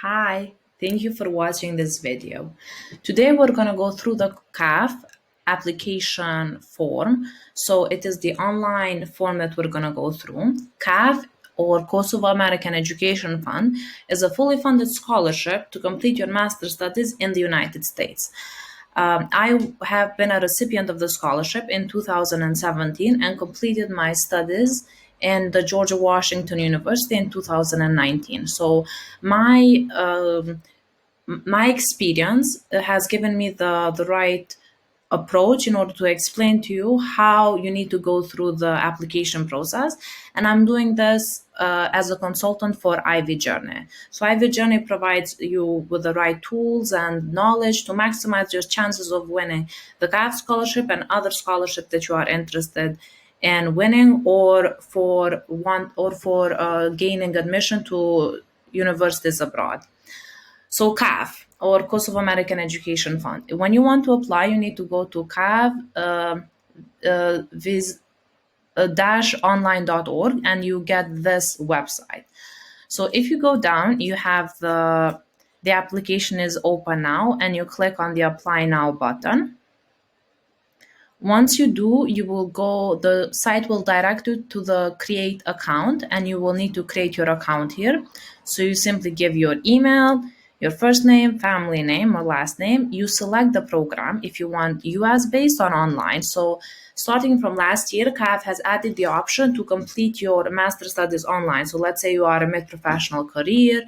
Hi, thank you for watching this video. Today we're going to go through the KAEF application form. So it is the online form that we're going to go through. KAEF or Kosovo-American Education Fund is a fully funded scholarship to complete your master's studies in the United States. I have been a recipient of the scholarship in 2017 and completed my studies in the George Washington University in 2019. So my my experience has given me the right approach in order to explain to you how you need to go through the application process. And I'm doing this as a consultant for Ivy Journey. So Ivy Journey provides you with the right tools and knowledge to maximize your chances of winning the KAEF scholarship and other scholarship that you are interested in winning, or for gaining admission to universities abroad. So KAEF, or Kosovo American Education Fund. When you want to apply, you need to go to KAEF-online.org and you get this website. So if you go down, you have the application is open now, and you click on the Apply Now button. Once you do, the site will direct you to the Create Account, and you will need to create your account here. So you simply give your email, your first name, family name, or last name. You select the program if you want US based or online. So starting from last year, KAEF has added the option to complete your master studies online. So let's say you are a mid-professional career,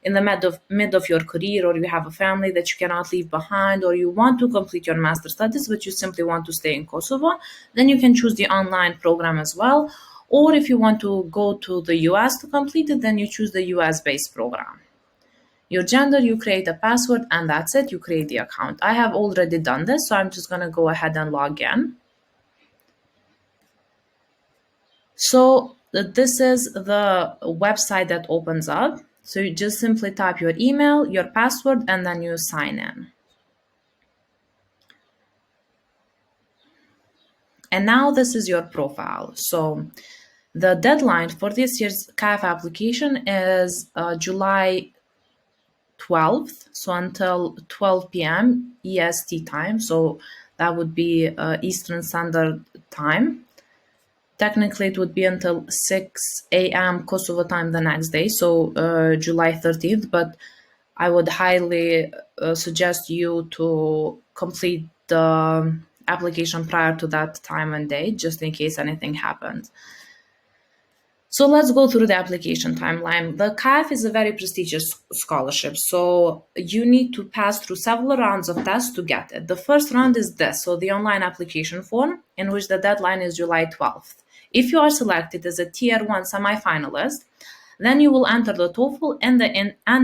in the mid of your career, or you have a family that you cannot leave behind, or you want to complete your master studies but you simply want to stay in Kosovo, then you can choose the online program as well. Or if you want to go to the US to complete it, then you choose the US based program. Your gender, you create a password, and that's it. You create the account. I have already done this, so I'm just going to go ahead and log in. So this is the website that opens up. So you just simply type your email, your password, and then you sign in. And now this is your profile. So the deadline for this year's KAEF application is July 12th, so until 12 p.m. EST time. So that would be Eastern Standard Time. Technically, it would be until 6 a.m. Kosovo time the next day, so July 13th, but I would highly suggest you to complete the application prior to that time and date, just in case anything happens. So let's go through the application timeline. The KAEF is a very prestigious scholarship, so you need to pass through several rounds of tests to get it. The first round is this, so the online application form, in which the deadline is July 12th. If you are selected as a Tier 1 semifinalist, then you will enter the TOEFL and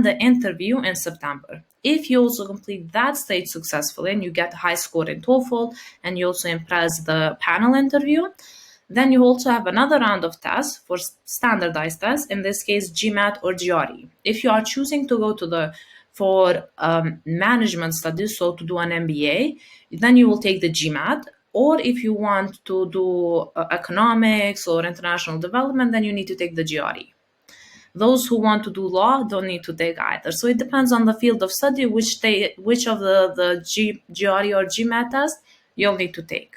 the interview in September. If you also complete that stage successfully and you get a high score in TOEFL and you also impress the panel interview, then you also have another round of tests for standardized tests, in this case GMAT or GRE. If you are choosing to go to for management studies, so to do an MBA, then you will take the GMAT. Or if you want to do economics or international development, then you need to take the GRE. Those who want to do law don't need to take either. So it depends on the field of study which of the GRE or GMAT test you'll need to take.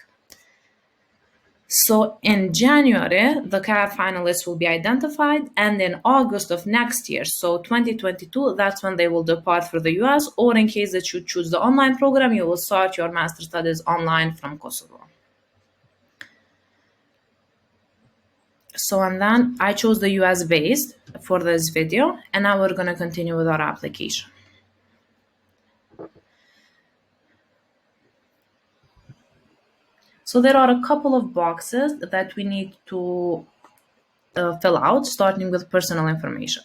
So in January, the KAEF finalists will be identified, and in August of next year, so 2022, that's when they will depart for the US, or in case that you choose the online program, you will start your master studies online from Kosovo. So, and then I chose the US based for this video, and now we're going to continue with our application. So there are a couple of boxes that we need to fill out, starting with personal information.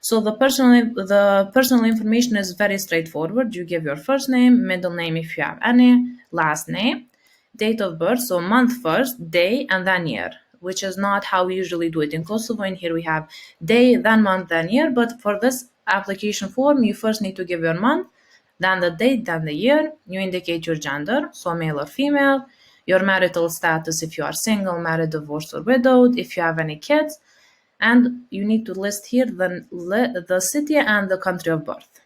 So the personal information is very straightforward. You give your first name, middle name if you have any, last name, date of birth, so month first, day, and then year, which is not how we usually do it in Kosovo. In here we have day, then month, then year. But for this application form, you first need to give your month, then the date, then the year. You indicate your gender, so male or female, your marital status if you are single, married, divorced, or widowed, if you have any kids, And you need to list here the city and the country of birth.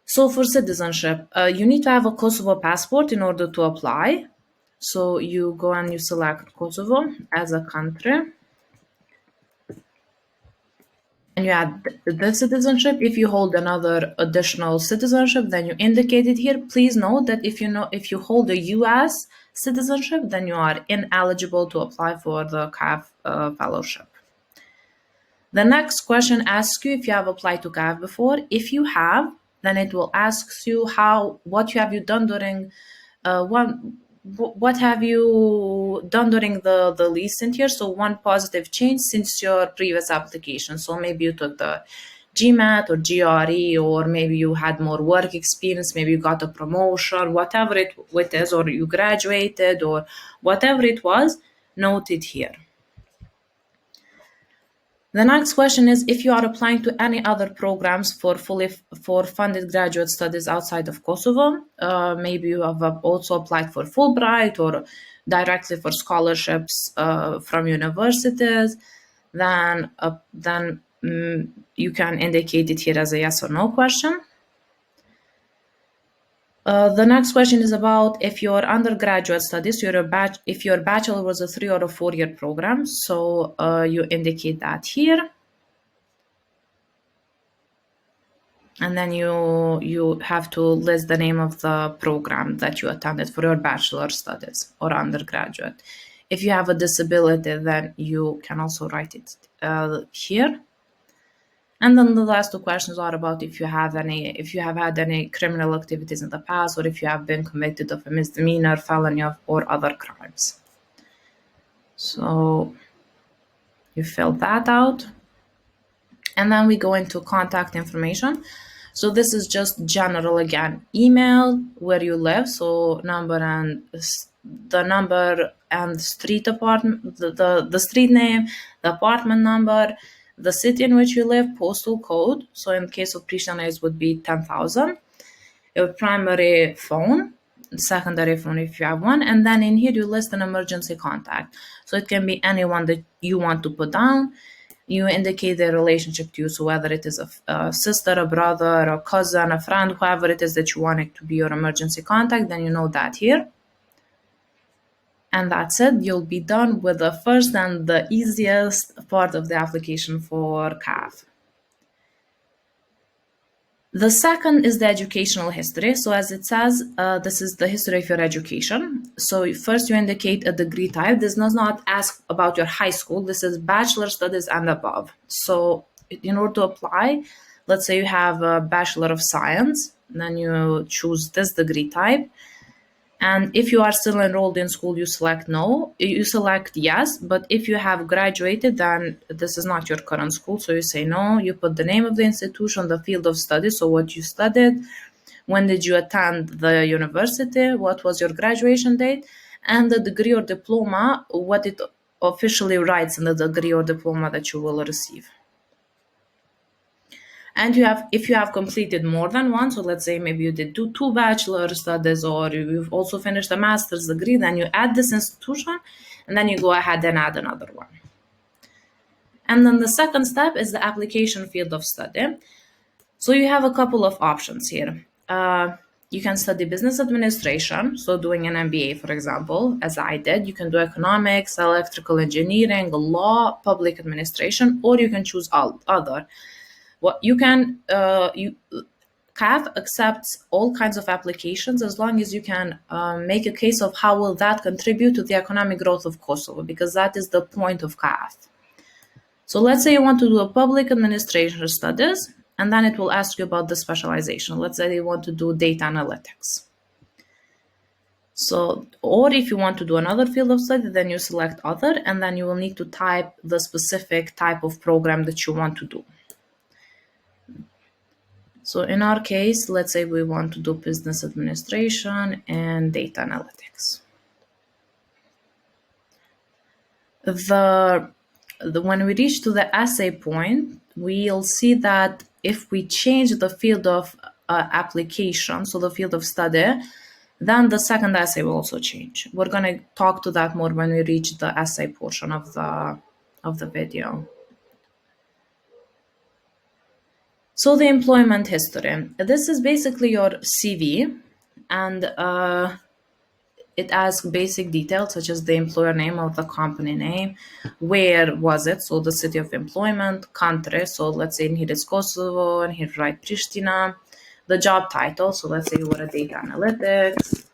So for citizenship, you need to have a Kosovo passport in order to apply. So you go and you select Kosovo as a country. And you add the citizenship. If you hold another additional citizenship, then you indicate it here. Please note that if you hold a U.S. citizenship, then you are ineligible to apply for the KAEF fellowship. The next question asks you if you have applied to KAEF before. If you have, then it will ask you what have you done during what have you done during the recent year. So one positive change since your previous application. So maybe you took the GMAT or GRE, or maybe you had more work experience, maybe you got a promotion, whatever it is, or you graduated, or whatever it was, note it here. The next question is if you are applying to any other programs for funded graduate studies outside of Kosovo. Maybe you have also applied for Fulbright or directly for scholarships from universities. Then you can indicate it here as a yes or no question. The next question is about if your undergraduate studies, if your bachelor was a 3 or a 4 year program. So you indicate that here. And then you have to list the name of the program that you attended for your bachelor studies or undergraduate. If you have a disability, then you can also write it here. And then the last two questions are about if you have had any criminal activities in the past, or if you have been convicted of a misdemeanor, felony, or other crimes. So you fill that out. And then we go into contact information. So this is just general again. Email, where you live, so number and street apartment, the street name, the apartment number, the city in which you live, postal code. So in case of Pristina, it would be 10,000. Your primary phone, secondary phone if you have one, and then in here you list an emergency contact. So it can be anyone that you want to put down. You indicate their relationship to you, so whether it is a sister, a brother, a cousin, a friend, whoever it is that you want it to be your emergency contact, then you know that here. And that's it. You'll be done with the first and the easiest part of the application for KAEF. The second is the educational history. So as it says, this is the history of your education. So first you indicate a degree type. This does not ask about your high school. This is bachelor studies and above. So in order to apply, let's say you have a Bachelor of Science, then you choose this degree type. And if you are still enrolled in school, you select no, you select yes. But if you have graduated, then this is not your current school. So you say no, you put the name of the institution, the field of study, so what you studied, when did you attend the university, what was your graduation date, and the degree or diploma, what it officially writes in the degree or diploma that you will receive. And if you have completed more than one, so let's say maybe you did two bachelor studies, or you've also finished a master's degree, then you add this institution, and then you go ahead and add another one. And then the second step is the application field of study. So you have a couple of options here. You can study business administration, so doing an MBA, for example, as I did. You can do economics, electrical engineering, law, public administration, or you can choose other. What you can, KAEF accepts all kinds of applications as long as you can make a case of how will that contribute to the economic growth of Kosovo, because that is the point of KAEF. So let's say you want to do a public administration studies, and then it will ask you about the specialization. Let's say you want to do data analytics. So, or if you want to do another field of study, then you select other, and then you will need to type the specific type of program that you want to do. So in our case, let's say we want to do business administration and data analytics. When we reach to the essay point, we'll see that if we change the field of application, so the field of study, then the second essay will also change. We're going to talk to that more when we reach the essay portion of the of the video. So the employment history. This is basically your CV, and it asks basic details such as the employer name or the company name, where was it, so the city of employment, country, so let's say in here it's Kosovo, and here write Pristina, the job title, so let's say you were a data analytics,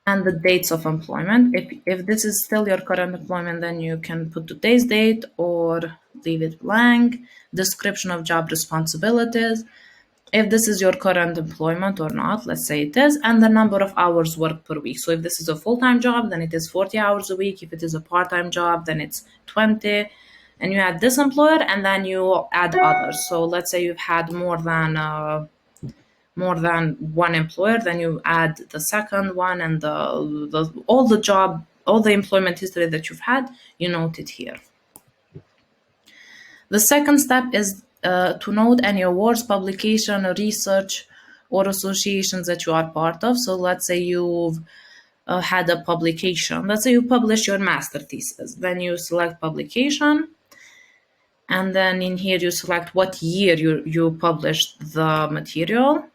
and the dates of employment. If this is still your current employment, then you can put today's date or leave it blank. Description of job responsibilities, if this is your current employment or not, let's say it is, and the number of hours worked per week. So if this is a full-time job, then it is 40 hours a week. If it is a part-time job, then it's 20. And you add this employer, and then you add others. So let's say you've had more than one employer, then you add the second one, and all the employment history that you've had, you note it here. The second step is to note any awards, publication, research, or associations that you are part of. So let's say you've had a publication. Let's say you published your master thesis. Then you select publication. And then in here you select what year you published the material.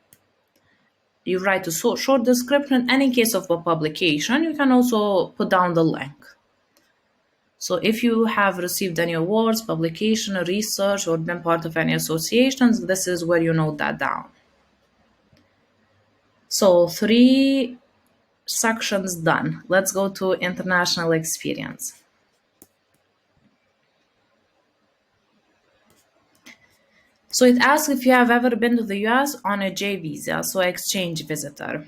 You write a short description. And in case of a publication, you can also put down the link. So if you have received any awards, publication, research, or been part of any associations, this is where you note that down. So 3 sections done. Let's go to international experience. So it asks if you have ever been to the US on a J visa, so exchange visitor.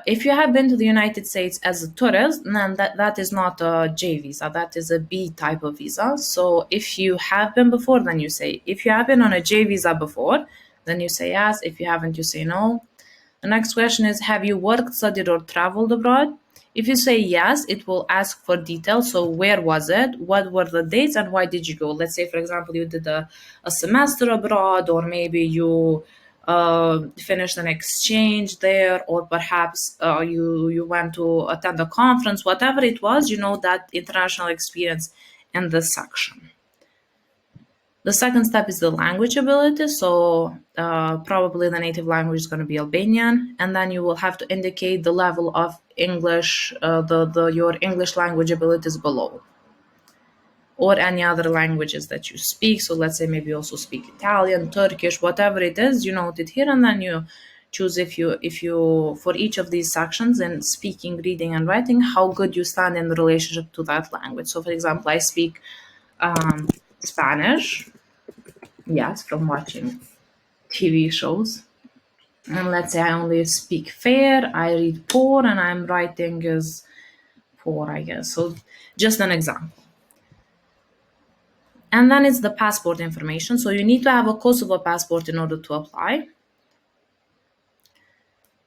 If you have been to the United States as a tourist, then that is not a J visa, that is a B type of visa. So if you have been before, then you say, if you have been on a J visa before, then you say yes. If you haven't, you say no. The next question is, have you worked, studied, or traveled abroad? If you say yes, it will ask for details. So where was it? What were the dates? And why did you go? Let's say, for example, you did a semester abroad, or maybe you finished an exchange there, or perhaps you went to attend a conference. Whatever it was, you know that international experience in this section. The second step is the language ability. So probably the native language is going to be Albanian, and then you will have to indicate the level of English, your English language abilities below, or any other languages that you speak. So let's say maybe you also speak Italian, Turkish, whatever it is, you note it here, and then you choose if you for each of these sections in speaking, reading, and writing, how good you stand in relationship to that language. So for example, I speak Spanish, yes, from watching TV shows. And let's say I only speak fair, I read poor, and I'm writing is poor, I guess. So just an example. And then it's the passport information. So you need to have a Kosovo passport in order to apply.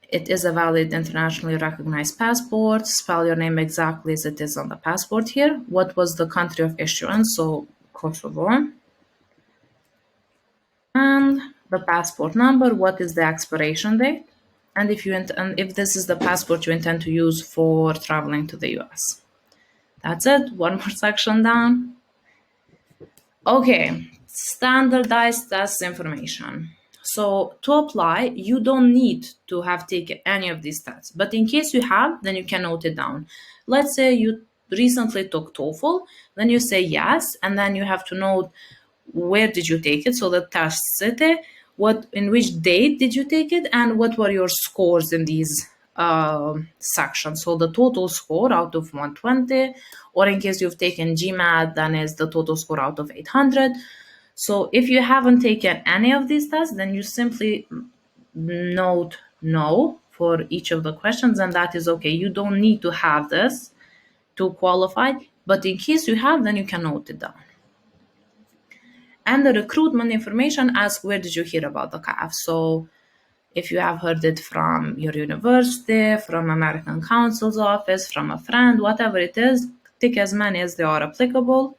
It is a valid internationally recognized passport. Spell your name exactly as it is on the passport here. What was the country of issuance? So Kosovo. And the passport number, what is the expiration date? And if this is the passport you intend to use for traveling to the US. That's it. One more section down. Okay, standardized test information. So to apply, you don't need to have taken any of these tests, but in case you have, then you can note it down. Let's say you recently took TOEFL, then you say yes, and then you have to note where did you take it, so the test city, in which date did you take it, and what were your scores in these sections. So the total score out of 120, or in case you've taken GMAT, then is the total score out of 800. So if you haven't taken any of these tests, then you simply note no for each of the questions, and that is okay. You don't need to have this to qualify, but in case you have, then you can note it down. And the recruitment information asks, where did you hear about the KAEF? So if you have heard it from your university, from American Council's office, from a friend, whatever it is, tick as many as they are applicable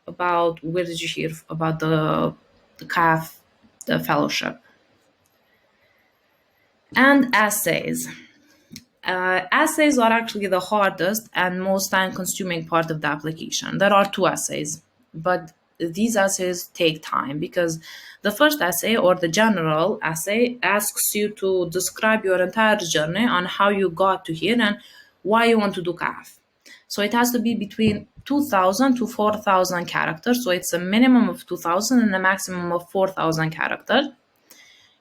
about where did you hear about the KAEF, the fellowship. And essays. Essays are actually the hardest and most time-consuming part of the application. There are 2 essays, but these essays take time because the first essay, or the general essay, asks you to describe your entire journey on how you got to here and why you want to do KAEF. So it has to be between 2,000 to 4,000 characters. So it's a minimum of 2,000 and a maximum of 4,000 characters.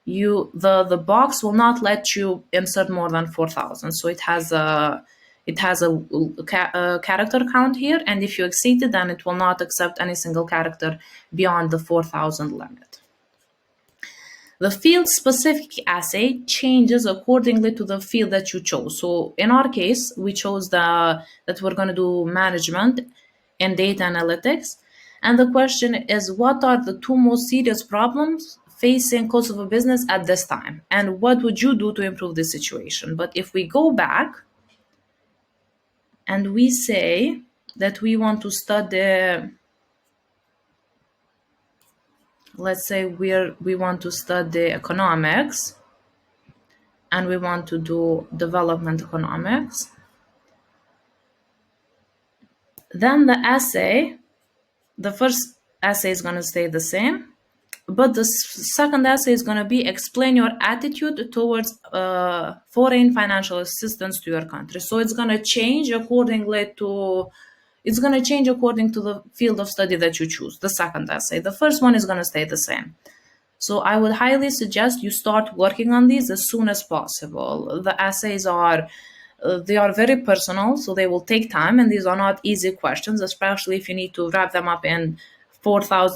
The box will not let you insert more than 4,000. So it has a character count here, and if you exceed it, then it will not accept any single character beyond the 4,000 limit. The field-specific essay changes accordingly to the field that you chose. So in our case, we chose that we're going to do management and data analytics. And the question is, what are the 2 most serious problems facing Kosovo business at this time? And what would you do to improve the situation? But if we go back and we say that we want to study, let's say we want to study economics, and we want to do development economics, then the first essay is going to stay the same, but the second essay is going to be explain your attitude towards foreign financial assistance to your country. So it's going to change according to the field of study that you choose, the second essay. The first one is going to stay the same. So I would highly suggest you start working on these as soon as possible. The essays are very personal, so they will take time, and these are not easy questions, especially if you need to wrap them up in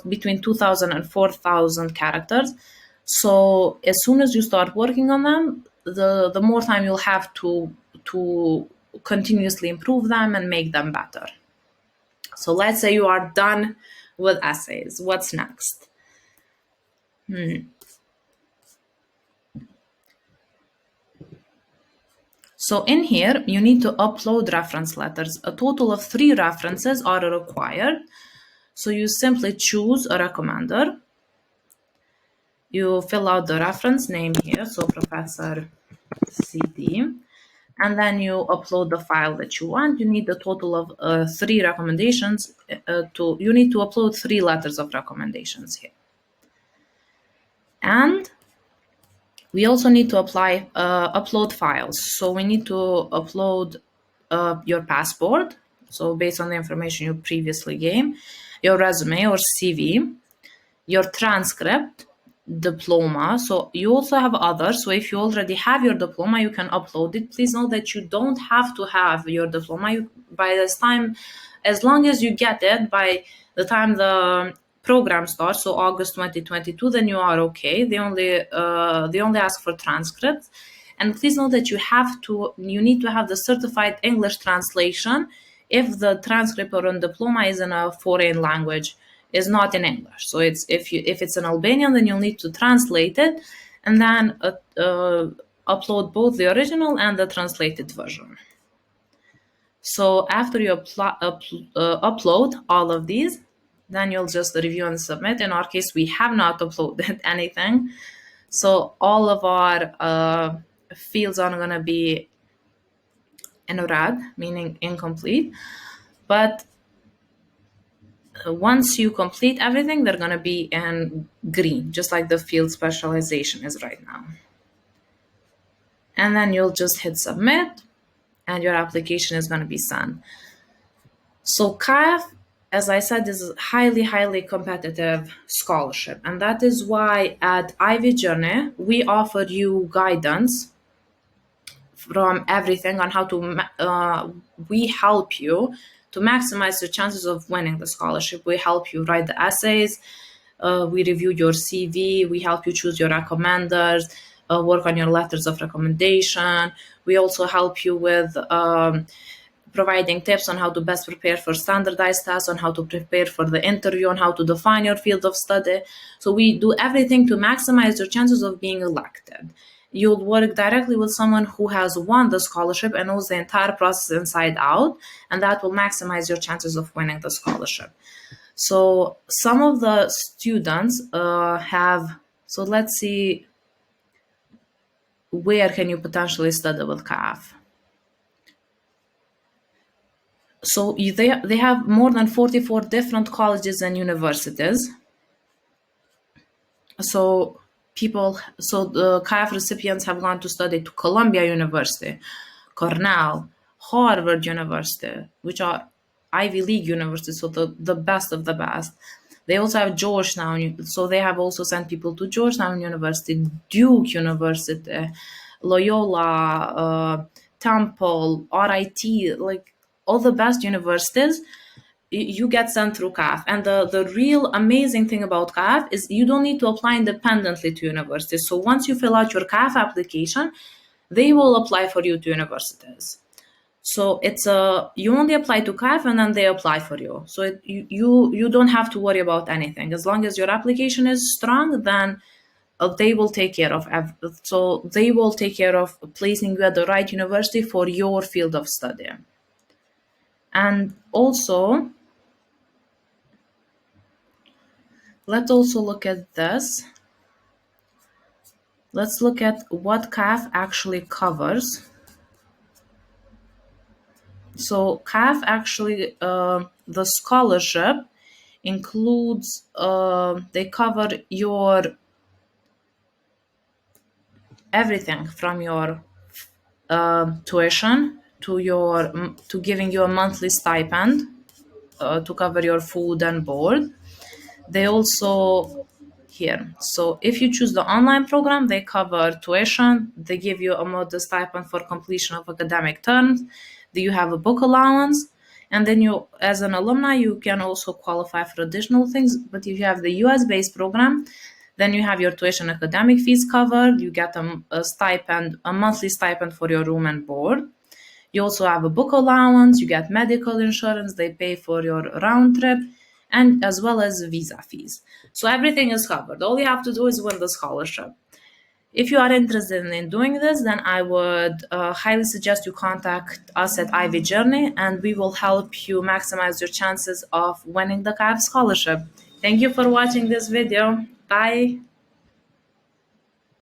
between 2,000 and 4,000 characters. So as soon as you start working on them, the more time you'll have to continuously improve them and make them better. So let's say you are done with essays. What's next? So in here, you need to upload reference letters. A total of 3 references are required. So you simply choose a recommender. You fill out the reference name here, so Professor CD, and then you upload the file that you want. You need a total of 3 recommendations. You need to upload 3 letters of recommendations here. And we also need to upload files. So we need to upload your passport, so based on the information you previously gave, your resume or CV, your transcript, diploma. So you also have others. So if you already have your diploma, you can upload it. Please note that you don't have to have your diploma. By this time, as long as you get it by the time the program starts, so August 2022, then you are okay. They only ask for transcripts. And please note that you need to have the certified English translation if the transcript or a diploma is in a foreign language, is not in English. So if it's in Albanian, then you'll need to translate it and then upload both the original and the translated version. So after you upload all of these, then you'll just review and submit. In our case, we have not uploaded anything. So all of our fields are going to be in red, meaning incomplete. But once you complete everything, they're going to be in green, just like the field specialization is right now. And then you'll just hit submit, and your application is going to be sent. So KAEF, as I said, is a highly, highly competitive scholarship. And that is why at Ivy Journey, we offer you guidance from everything on how to, we help you to maximize your chances of winning the scholarship. We help you write the essays, we review your CV, we help you choose your recommenders, work on your letters of recommendation. We also help you with providing tips on how to best prepare for standardized tests, on how to prepare for the interview, on how to define your field of study. So we do everything to maximize your chances of being elected. You'll work directly with someone who has won the scholarship and knows the entire process inside out, and that will maximize your chances of winning the scholarship. So some of the students so let's see, where can you potentially study with KAEF? So they have more than 44 different colleges and universities. So the KAEF recipients have gone to study to Columbia University, Cornell, Harvard University, which are Ivy League universities, so the best of the best. They also have Georgetown, so they have also sent people to Georgetown University, Duke University, Loyola, Temple, RIT, like all the best universities you get sent through KAEF. And the real amazing thing about KAEF is you don't need to apply independently to universities. So once you fill out your KAEF application, they will apply for you to universities. So it's you only apply to KAEF and then they apply for you. So you don't have to worry about anything. As long as your application is strong, then they will take care of they will take care of placing you at the right university for your field of study. And also, let's also look at this. Let's look at what KAEF actually covers. So KAEF actually, the scholarship includes, they cover your everything from your tuition to giving you a monthly stipend to cover your food and board. They also here. So if you choose the online program, they cover tuition. They give you a modest stipend for completion of academic terms. You have a book allowance. And then you, as an alumni, you can also qualify for additional things. But if you have the US-based program, then you have your tuition academic fees covered. You get a stipend, a monthly stipend for your room and board. You also have a book allowance. You get medical insurance. They pay for your round trip, and as well as visa fees. So everything is covered. All you have to do is win the scholarship. If you are interested in doing this, then I would highly suggest you contact us at Ivy Journey, and we will help you maximize your chances of winning the KAEF scholarship. Thank you for watching this video. Bye.